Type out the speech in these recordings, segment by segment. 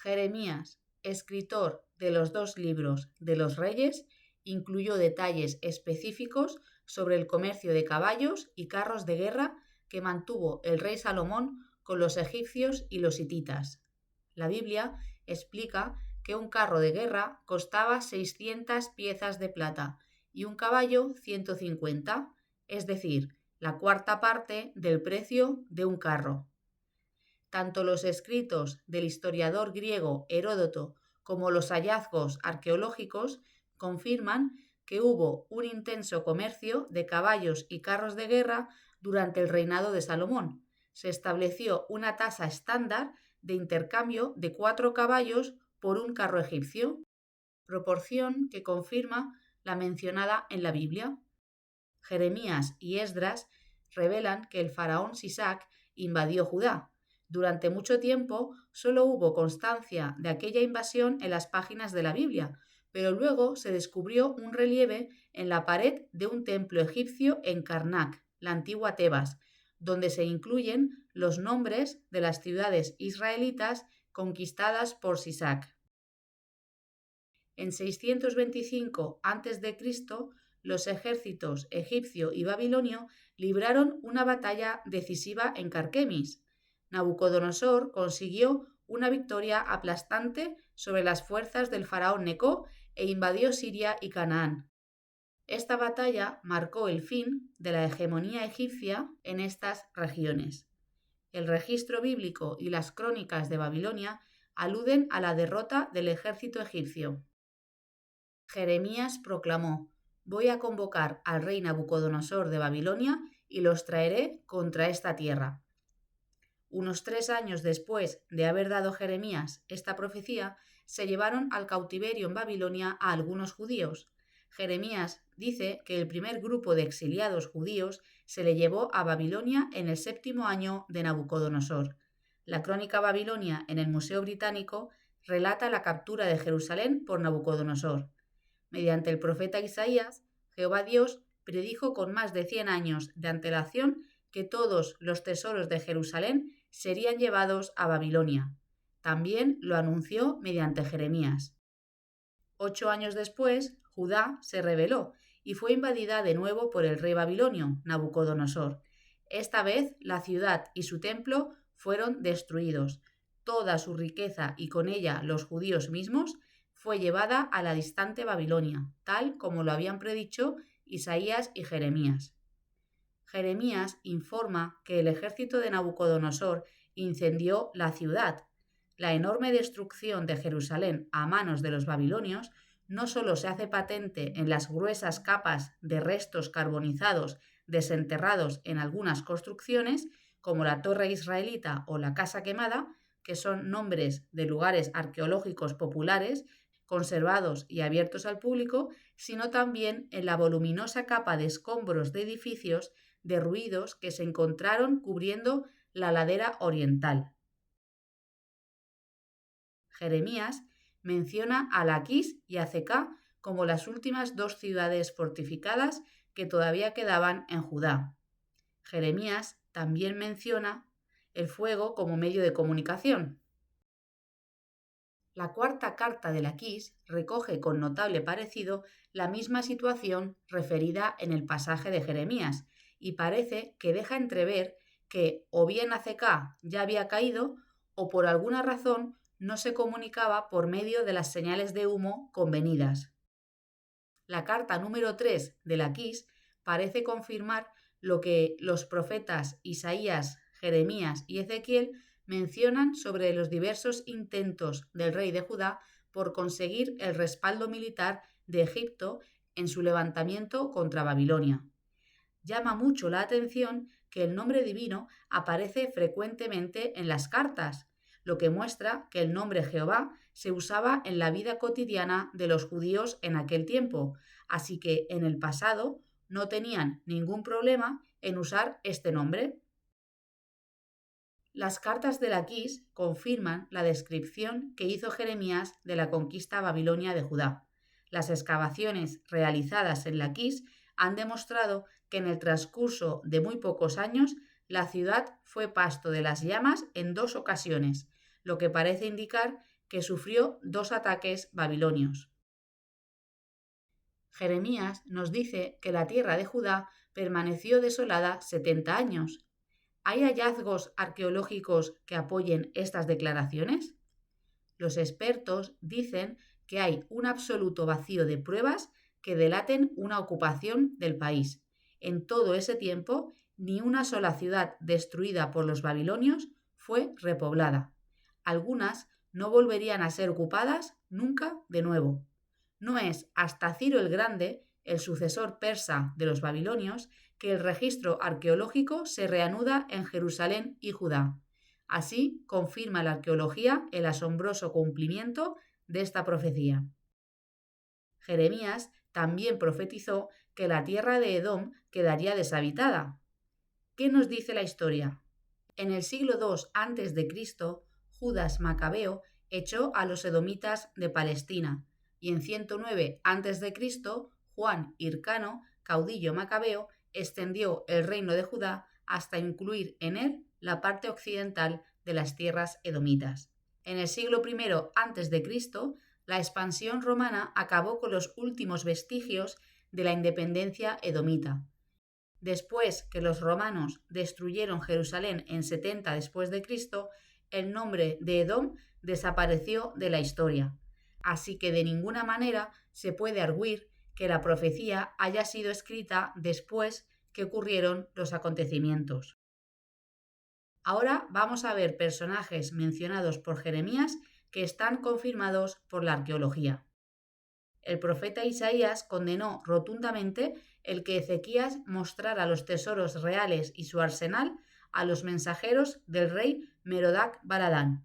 Jeremías, escritor de los 2 libros de los Reyes, incluyó detalles específicos sobre el comercio de caballos y carros de guerra que mantuvo el rey Salomón con los egipcios y los hititas. La Biblia explica que un carro de guerra costaba 600 piezas de plata y un caballo 150, es decir, la cuarta parte del precio de un carro. Tanto los escritos del historiador griego Heródoto como los hallazgos arqueológicos confirman que hubo un intenso comercio de caballos y carros de guerra durante el reinado de Salomón. Se estableció una tasa estándar de intercambio de 4 caballos por un carro egipcio, proporción que confirma la mencionada en la Biblia. Jeremías y Esdras revelan que el faraón Sisac invadió Judá. Durante mucho tiempo solo hubo constancia de aquella invasión en las páginas de la Biblia, pero luego se descubrió un relieve en la pared de un templo egipcio en Karnak, la antigua Tebas, donde se incluyen los nombres de las ciudades israelitas conquistadas por Sisac. En 625 a.C., los ejércitos egipcio y babilonio libraron una batalla decisiva en Carquemis. Nabucodonosor consiguió una victoria aplastante sobre las fuerzas del faraón Neco e invadió Siria y Canaán. Esta batalla marcó el fin de la hegemonía egipcia en estas regiones. El registro bíblico y las crónicas de Babilonia aluden a la derrota del ejército egipcio. Jeremías proclamó: «Voy a convocar al rey Nabucodonosor de Babilonia y los traeré contra esta tierra». Unos 3 años después de haber dado Jeremías esta profecía, se llevaron al cautiverio en Babilonia a algunos judíos. Jeremías dice que el primer grupo de exiliados judíos se le llevó a Babilonia en el 7º año de Nabucodonosor. La crónica Babilonia en el Museo Británico relata la captura de Jerusalén por Nabucodonosor. Mediante el profeta Isaías, Jehová Dios predijo con más de 100 años de antelación que todos los tesoros de Jerusalén serían llevados a Babilonia. También lo anunció mediante Jeremías. 8 años después, Judá se rebeló y fue invadida de nuevo por el rey babilonio, Nabucodonosor. Esta vez la ciudad y su templo fueron destruidos. Toda su riqueza y con ella los judíos mismos fue llevada a la distante Babilonia, tal como lo habían predicho Isaías y Jeremías. Jeremías informa que el ejército de Nabucodonosor incendió la ciudad. La enorme destrucción de Jerusalén a manos de los babilonios no solo se hace patente en las gruesas capas de restos carbonizados desenterrados en algunas construcciones, como la Torre Israelita o la Casa Quemada, que son nombres de lugares arqueológicos populares conservados y abiertos al público, sino también en la voluminosa capa de escombros de edificios derruidos que se encontraron cubriendo la ladera oriental. Jeremías menciona a Laquis y a Azeká como las últimas 2 ciudades fortificadas que todavía quedaban en Judá. Jeremías también menciona el fuego como medio de comunicación. La cuarta carta de Laquis recoge con notable parecido la misma situación referida en el pasaje de Jeremías y parece que deja entrever que o bien Azeká ya había caído o por alguna razón no se comunicaba por medio de las señales de humo convenidas. La carta número 3 de Laquis parece confirmar lo que los profetas Isaías, Jeremías y Ezequiel mencionan sobre los diversos intentos del rey de Judá por conseguir el respaldo militar de Egipto en su levantamiento contra Babilonia. Llama mucho la atención que el nombre divino aparece frecuentemente en las cartas, lo que muestra que el nombre Jehová se usaba en la vida cotidiana de los judíos en aquel tiempo, así que en el pasado no tenían ningún problema en usar este nombre. Las cartas de Laquis confirman la descripción que hizo Jeremías de la conquista babilonia de Judá. Las excavaciones realizadas en Laquis han demostrado que en el transcurso de muy pocos años la ciudad fue pasto de las llamas en 2 ocasiones, lo que parece indicar que sufrió 2 ataques babilonios. Jeremías nos dice que la tierra de Judá permaneció desolada 70 años. ¿Hay hallazgos arqueológicos que apoyen estas declaraciones? Los expertos dicen que hay un absoluto vacío de pruebas que delaten una ocupación del país. En todo ese tiempo, ni una sola ciudad destruida por los babilonios fue repoblada. Algunas no volverían a ser ocupadas nunca de nuevo. No es hasta Ciro el Grande, el sucesor persa de los babilonios, que el registro arqueológico se reanuda en Jerusalén y Judá. Así confirma la arqueología el asombroso cumplimiento de esta profecía. Jeremías también profetizó que la tierra de Edom quedaría deshabitada. ¿Qué nos dice la historia? En el siglo II a.C., Judas Macabeo echó a los edomitas de Palestina, y en 109 a.C., Juan Hircano, caudillo macabeo, extendió el reino de Judá hasta incluir en él la parte occidental de las tierras edomitas. En el siglo I a.C., la expansión romana acabó con los últimos vestigios de la independencia edomita. Después que los romanos destruyeron Jerusalén en 70 después de Cristo, el nombre de Edom desapareció de la historia. Así que de ninguna manera se puede arguir que la profecía haya sido escrita después que ocurrieron los acontecimientos. Ahora vamos a ver personajes mencionados por Jeremías que están confirmados por la arqueología. El profeta Isaías condenó rotundamente el que Ezequías mostrara los tesoros reales y su arsenal a los mensajeros del rey Merodach-Baladán.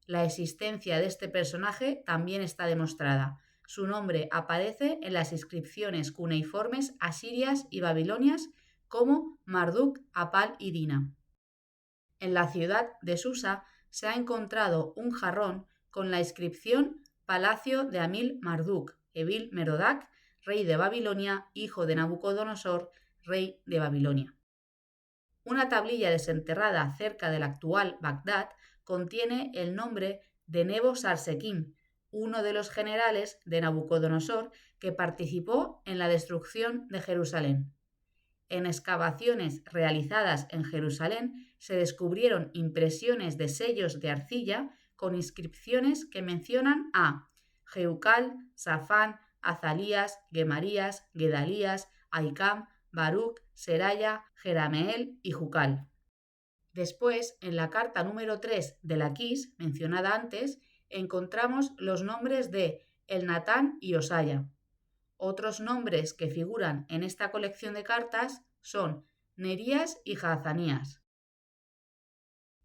La existencia de este personaje también está demostrada. Su nombre aparece en las inscripciones cuneiformes asirias y babilonias como Marduk, Apal y Dina. En la ciudad de Susa se ha encontrado un jarrón con la inscripción Palacio de Amil Marduk, Evil Merodach, rey de Babilonia, hijo de Nabucodonosor, rey de Babilonia. Una tablilla desenterrada cerca del actual Bagdad contiene el nombre de Nebo Sarsekim, uno de los generales de Nabucodonosor que participó en la destrucción de Jerusalén. En excavaciones realizadas en Jerusalén se descubrieron impresiones de sellos de arcilla con inscripciones que mencionan a Jeucal, Safán, Azalías, Gemarías, Gedalías, Ahikam, Baruch, Seraya, Jerameel y Jucal. Después, en la carta número 3 de Laquís, mencionada antes, encontramos los nombres de Elnatán y Osaya. Otros nombres que figuran en esta colección de cartas son Nerías y Jaazanías.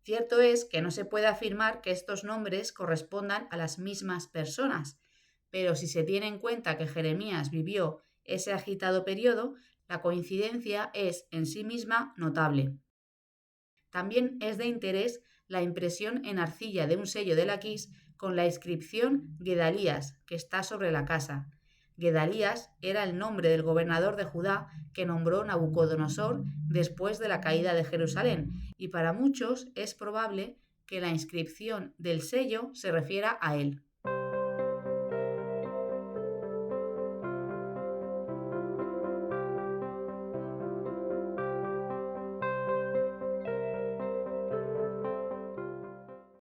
Cierto es que no se puede afirmar que estos nombres correspondan a las mismas personas, pero si se tiene en cuenta que Jeremías vivió ese agitado periodo, la coincidencia es en sí misma notable. También es de interés la impresión en arcilla de un sello de Laquís con la inscripción Gedalías, que está sobre la casa. Gedalías era el nombre del gobernador de Judá que nombró Nabucodonosor después de la caída de Jerusalén, y para muchos es probable que la inscripción del sello se refiera a él.